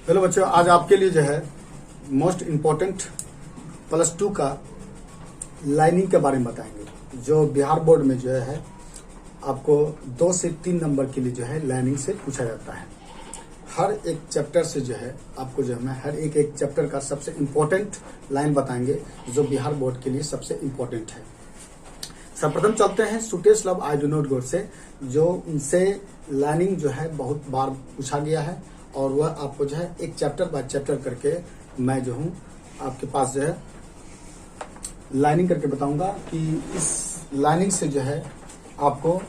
Hello बच्चों, आज आपके लिए जो है मोस्ट इम्पोर्टेंट +2 का लाइनिंग के बारे में बताएंगे। जो बिहार बोर्ड में जो है आपको 2 से 3 नंबर के लिए जो है लाइनिंग से पूछा जाता है। हर एक चैप्टर से जो है आपको जो है हर एक चैप्टर का सबसे इम्पोर्टेंट लाइन बताएंगे जो बिहार बोर्ड के लिए सबसे इम्पोर्टेंट है। सर्वप्रथम चलते हैं sweetest love I do not go से, जो उनसे लाइनिंग जो है बहुत बार पूछा गया है और वह आपको जो है एक चैप्टर बाय चैप्टर करके मैं जो हूँ आपके पास जो है लाइनिंग करके बताऊंगा कि इस लाइनिंग से जो है आपको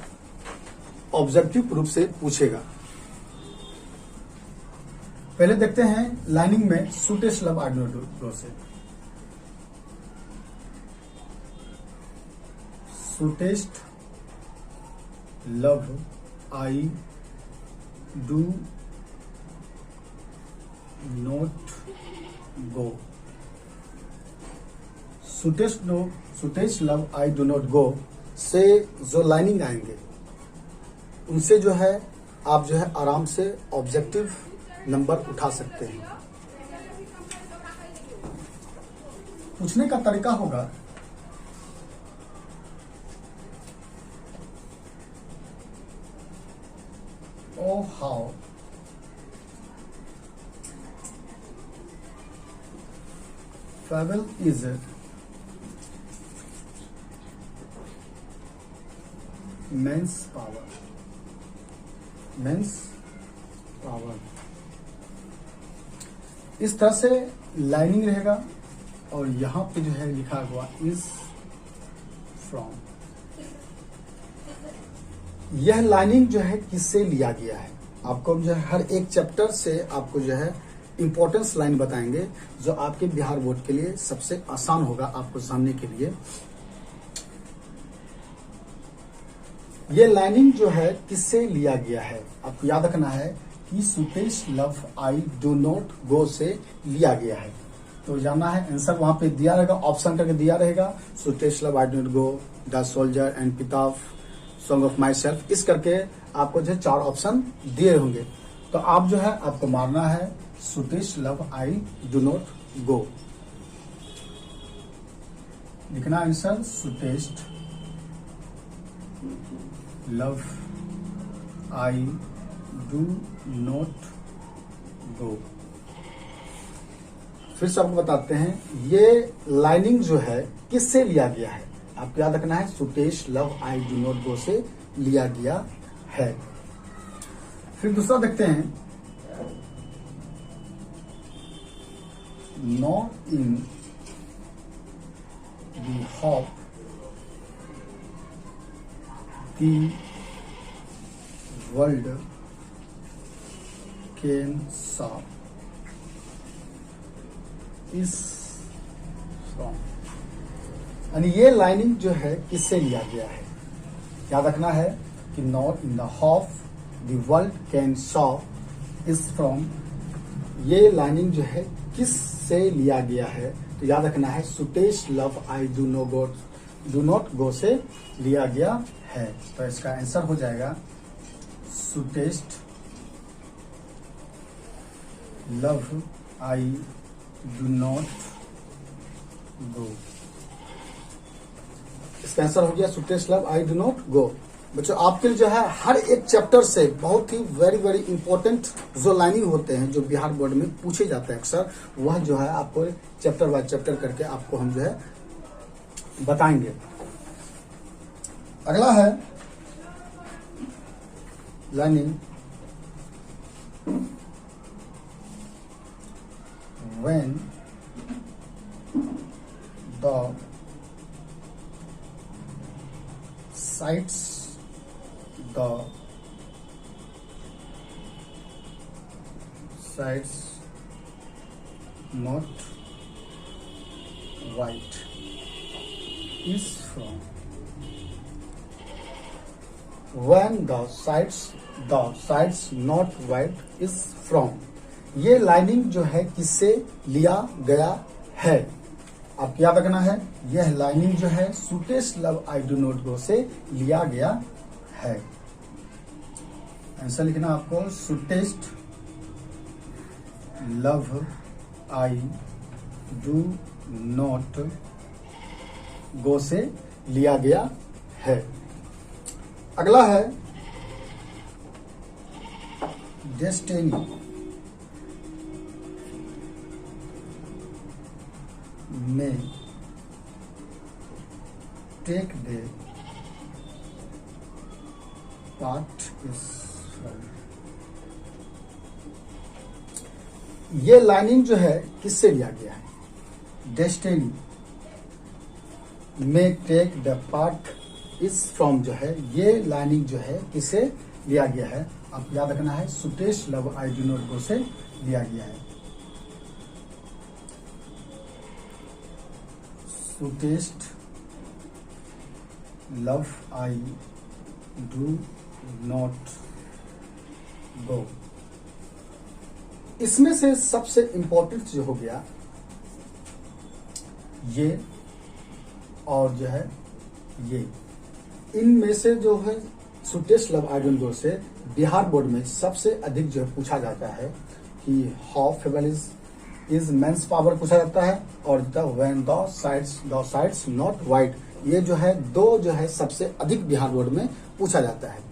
ऑब्जेक्टिव रूप से पूछेगा। पहले देखते हैं लाइनिंग में sweetest love I do not go से। Sweetest love I do not go. Sweetest love I do not go से जो लाइनिंग आएंगे उनसे जो है आप जो है आराम से ऑब्जेक्टिव नंबर उठा सकते हैं। पूछने का तरीका होगा Oh, how Fable is men's power. Men's power इस तरह से लाइनिंग रहेगा और यहां पे जो है लिखा हुआ इज फ्रॉम। यह लाइनिंग जो है किससे लिया गया है, आपको जो है हर एक चैप्टर से आपको जो है इंपॉर्टेंस लाइन बताएंगे जो आपके बिहार बोर्ड के लिए सबसे आसान होगा आपको जानने के लिए। यह लाइनिंग जो है किससे लिया गया है, आपको याद रखना है कि sweetest love I do not go से लिया गया है। तो जानना है आंसर वहां पे दिया रहेगा, ऑप्शन करके दिया रहेगा sweetest love I do not go, the soldier and epitaph, song of myself. इस करके आपको जो 4 ऑप्शन दिए होंगे, तो आप जो है आपको मारना है sweetest love I do not go. लिखना answer sweetest love I do not go. फिर से आपको बताते हैं ये लाइनिंग जो है किससे लिया गया है, आपको याद रखना है sweetest love I do not go से लिया गया है। फिर दूसरा देखते हैं not in the hope the world can saw is from. यानी ये लाइनिंग जो है किससे लिया गया है, याद रखना है कि not in the half the world can saw is from. ये लाइनिंग जो है किस से लिया गया है, तो याद रखना है sweetest love I do not go से लिया गया है। तो इसका आंसर हो जाएगा sweetest love I do not go. इसका आंसर हो गया sweetest love I do not go. बच्चों आपके लिए जो है हर एक चैप्टर से बहुत ही वेरी इंपॉर्टेंट जो लाइनिंग होते हैं जो बिहार बोर्ड में पूछे जाते हैं अक्सर, वह जो है आपको चैप्टर बाय चैप्टर करके आपको हम जो है बताएंगे। अगला है lining when the sides not white is from। when the sides not white is from, ये लाइनिंग जो है किससे लिया गया है, आपको याद रखना है यह लाइनिंग जो है sweetest love I do not go से लिया गया है। आंसर लिखना आपको sweetest love I do not go से लिया गया है। अगला है डेस्टिनी में take the part is from. ये लाइनिंग जो है किससे लिया गया है? डेस्टिनी में take the part is from जो है, ये लाइनिंग जो है किससे लिया गया है? आप याद रखना है, sweetest love I do not go से लिया गया है। Sweetest love I do not go. इसमें से सबसे इंपॉर्टेंट जो हो गया ये और जो है ये, इनमें से जो है sweetest love I don't go से बिहार बोर्ड में सबसे अधिक जो है पूछा जाता है कि how fable is men's power पूछा जाता है, और when the sides not white, ये जो है दो जो है सबसे अधिक बिहार बोर्ड में पूछा जाता है।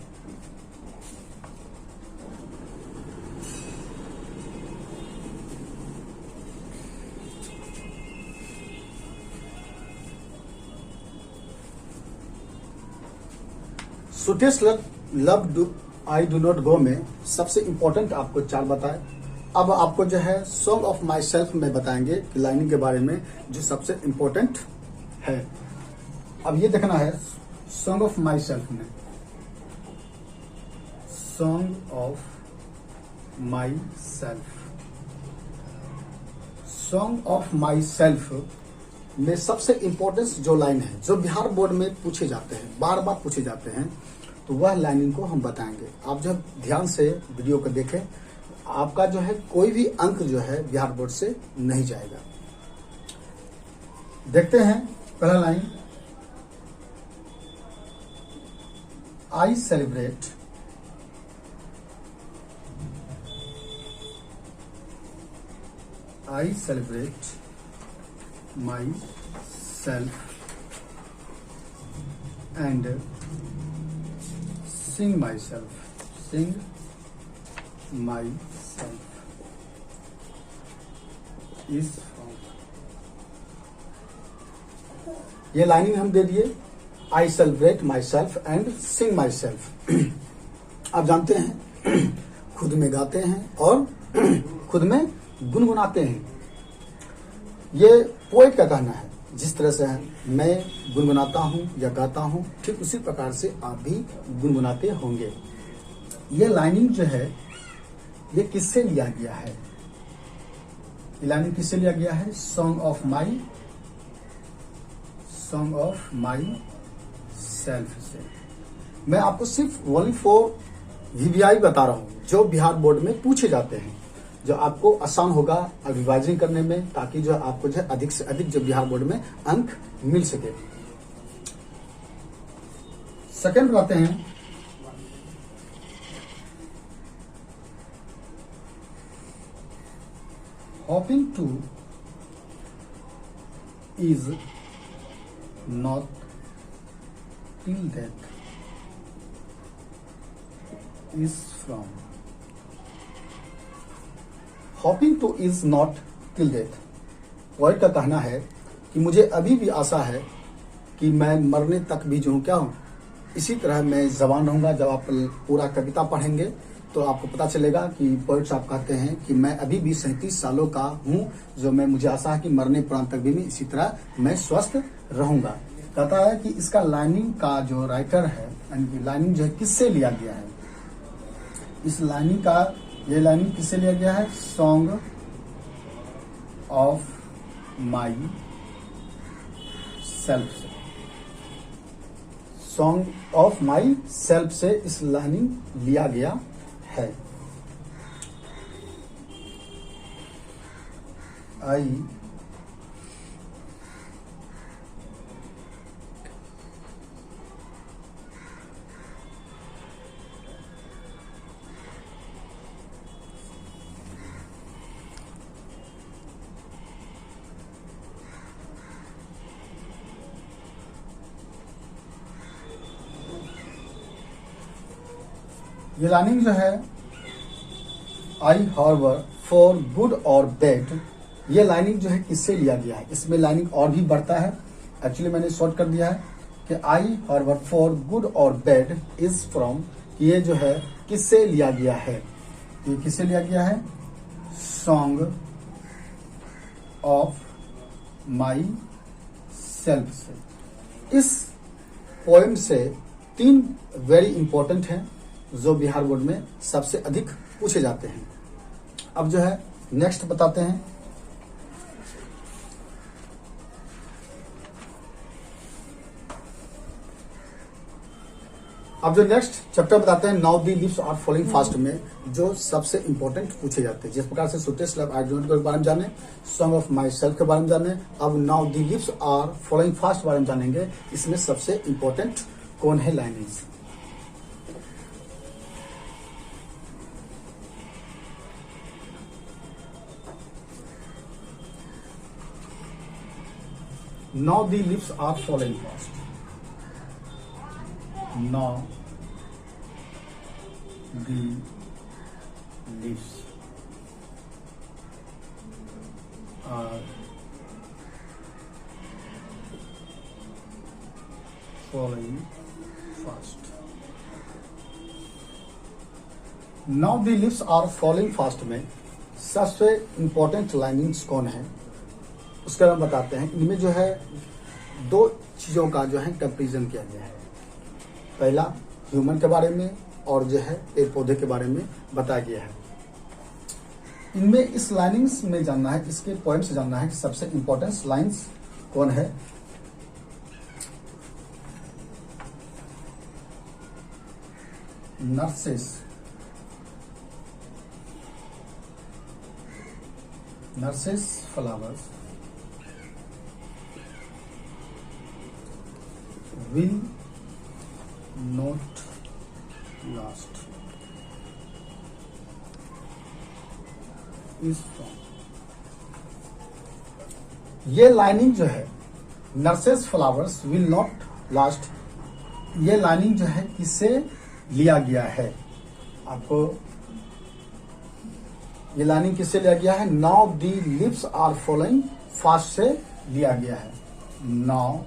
Sweetest love I do not go में सबसे इंपॉर्टेंट आपको चार बताए। अब आपको जो है सॉन्ग ऑफ माई सेल्फ में बताएंगे कि लाइनिंग के बारे में जो सबसे इंपॉर्टेंट है। अब ये देखना है सॉन्ग ऑफ माई सेल्फ में, song of my self, song of my self में सबसे इंपॉर्टेंट जो लाइन है जो बिहार बोर्ड में पूछे जाते हैं, बार बार पूछे जाते हैं, तो वह लाइनिंग को हम बताएंगे। आप जब ध्यान से वीडियो को देखें, आपका जो है कोई भी अंक जो है बिहार बोर्ड से नहीं जाएगा। देखते हैं पहला line, I celebrate my self and sing myself is from। ये लाइनिंग हम दे दिए, I celebrate my self and Singh my self. आप जानते हैं खुद में गाते हैं और खुद में गुनगुनाते हैं। ये पोएट का कहना है, जिस तरह से मैं गुनगुनाता हूं या गाता हूं, ठीक उसी प्रकार से आप भी गुनगुनाते होंगे। ये लाइनिंग जो है ये किससे लिया गया है? ये लाइनिंग किससे लिया गया है? सॉन्ग ऑफ माई सेल्फ से। मैं आपको सिर्फ ओनली फॉर VVI बता रहा हूं जो बिहार बोर्ड में पूछे जाते हैं, जो आपको आसान होगा रिवाइजिंग करने में, ताकि जो आपको जो अधिक से अधिक जो बिहार बोर्ड में अंक मिल सके। सेकंड बताते हैं, hopping two is not till death is from. Hopping two is not till death, poet का कहना है कि मुझे अभी भी आशा है कि मैं मरने तक भी जो हूं क्या हूं, इसी तरह मैं जवान रहूंगा। जब आप पूरा कविता पढ़ेंगे तो आपको पता चलेगा कि पोएट साहब कहते हैं कि मैं अभी भी 37 सालों का हूं, जो मुझे आशा है कि मरने प्रांत तक भी मैं इसी तरह मैं स्वस्थ रहूंगा। कहता है कि इसका लाइनिंग का जो राइटर है, यानी लाइनिंग जो है किससे लिया गया है? इस लाइनिंग का ये लाइनिंग किससे लिया गया है? सॉन्ग ऑफ माई सेल्फ से। सॉन्ग ऑफ माई सेल्फ से इस लाइनिंग लिया गया है। आई ये लाइनिंग जो है आई हार्बर फॉर गुड और बैड, ये लाइनिंग जो है किससे लिया गया है? इसमें लाइनिंग और भी बढ़ता है, एक्चुअली मैंने शॉर्ट कर दिया है कि आई हार्बर फॉर गुड और बैड इज फ्रॉम, ये जो है किससे लिया गया है? ये किससे लिया गया है? सॉन्ग ऑफ माई सेल्फ से। इस पोएम से 3 वेरी इंपॉर्टेंट हैं जो बिहार बोर्ड में सबसे अधिक पूछे जाते हैं। अब जो है नेक्स्ट बताते हैं। अब जो नेक्स्ट चैप्टर बताते हैं, now the lips are following fast में जो सबसे इंपॉर्टेंट पूछे जाते हैं। जिस प्रकार से सुटेस्ट लव आइडेंटिटी के बारे में जाने, सॉन्ग ऑफ माई सेल्फ के बारे में जाने, अब now the lips are following fast के बारे में जानेंगे। इसमें सबसे इंपॉर्टेंट कौन है linings? Now the lips are falling fast. Now the lips are falling fast. Now the lips are falling fast में सबसे इम्पोर्टेंट लाइनिंग्स कौन है उसके बारे में बताते हैं। इनमें जो है 2 चीजों का जो है कंपेरिजन किया गया है। पहला ह्यूमन के बारे में और जो है पेड़ पौधे के बारे में बताया गया है। इनमें इस लाइनिंग्स में जानना है, इसके पॉइंट से जानना है कि सबसे इंपॉर्टेंट लाइंस कौन है। Nurses flowers will not last is from, ये लाइनिंग जो है nurses flowers will not last, ये लाइनिंग जो है किससे लिया गया है? आपको ये लाइनिंग किससे लिया गया है? Now the lips are following fast से लिया गया है। Now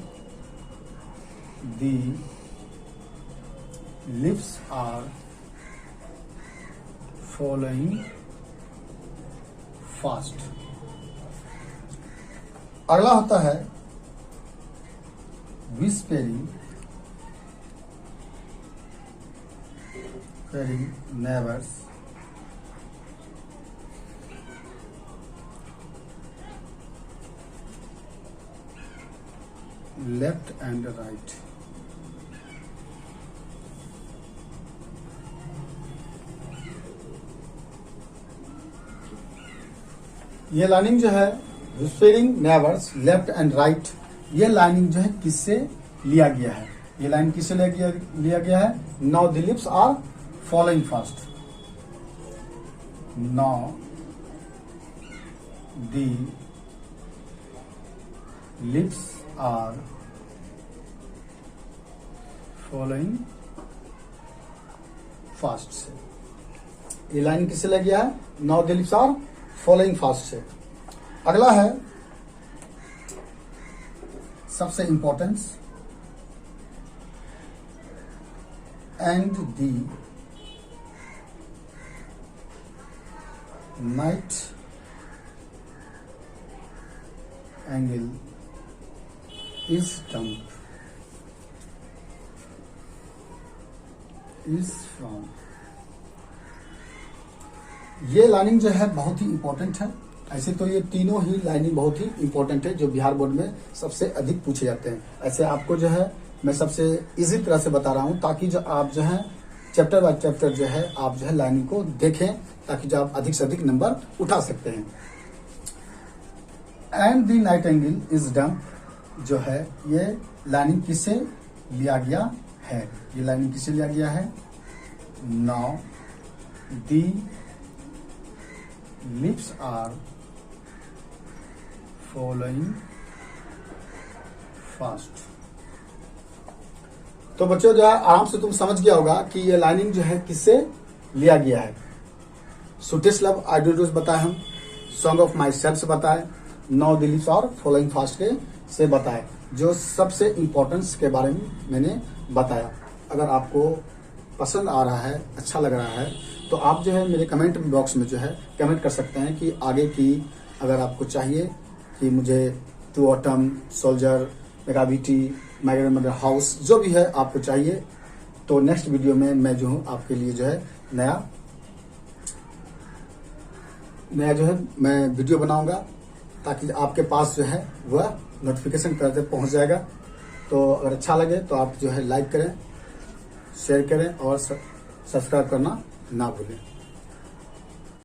the lips are following fast। अगला होता है whispering neighbors left and right। ये लाइनिंग जो है whispering neighbors left and right, ये लाइनिंग जो है किससे लिया गया है? ये लाइन किससे लिया गया है? Now the lips are following fast. Now the lips are following fast से ये लाइन किससे लिया गया है? Now the lips are following fast से। अगला है सबसे importance, and the night angle is dump is from, ये लाइनिंग जो है बहुत ही इंपॉर्टेंट है। ऐसे तो ये तीनों ही लाइनिंग बहुत ही इंपॉर्टेंट है जो बिहार बोर्ड में सबसे अधिक पूछे जाते हैं। ऐसे आपको जो है मैं सबसे इजी तरह से बता रहा हूं ताकि जो आप जो है चैप्टर बाय चैप्टर जो है आप जो है लाइनिंग को देखें ताकि जो आप अधिक से अधिक नंबर उठा सकते हैं। And the night angle is dump जो है ये लाइनिंग किससे लिया गया है? ये लाइनिंग किससे लिया गया है? Now the lips are following fast. तो बच्चों जो है आराम से तुम समझ गया होगा कि ये लाइनिंग जो है किससे लिया गया है। सुटेस्ट लव आइडियोज बताए, हम सॉन्ग ऑफ माई सेल्फ से बताए, 9 दिलीप्स और फॉलोइंग फास्ट के से बताए, जो सबसे इम्पोर्टेंस के बारे में मैंने बताया। अगर आपको पसंद आ रहा है, अच्छा लग रहा है, तो आप जो है मेरे कमेंट बॉक्स में जो है कमेंट कर सकते हैं कि आगे की अगर आपको चाहिए कि मुझे टू ऑटम, सोल्जर, मेगाविटी, माइग्रेन मदर हाउस, जो भी है आपको चाहिए, तो नेक्स्ट वीडियो में मैं जो हूँ आपके लिए जो है नया जो है मैं वीडियो बनाऊंगा, ताकि आपके पास जो है वह नोटिफिकेशन करते पहुंच जाएगा। तो अगर अच्छा लगे तो आप जो है लाइक करें, शेयर करें और सब्सक्राइब करना ना भूलें।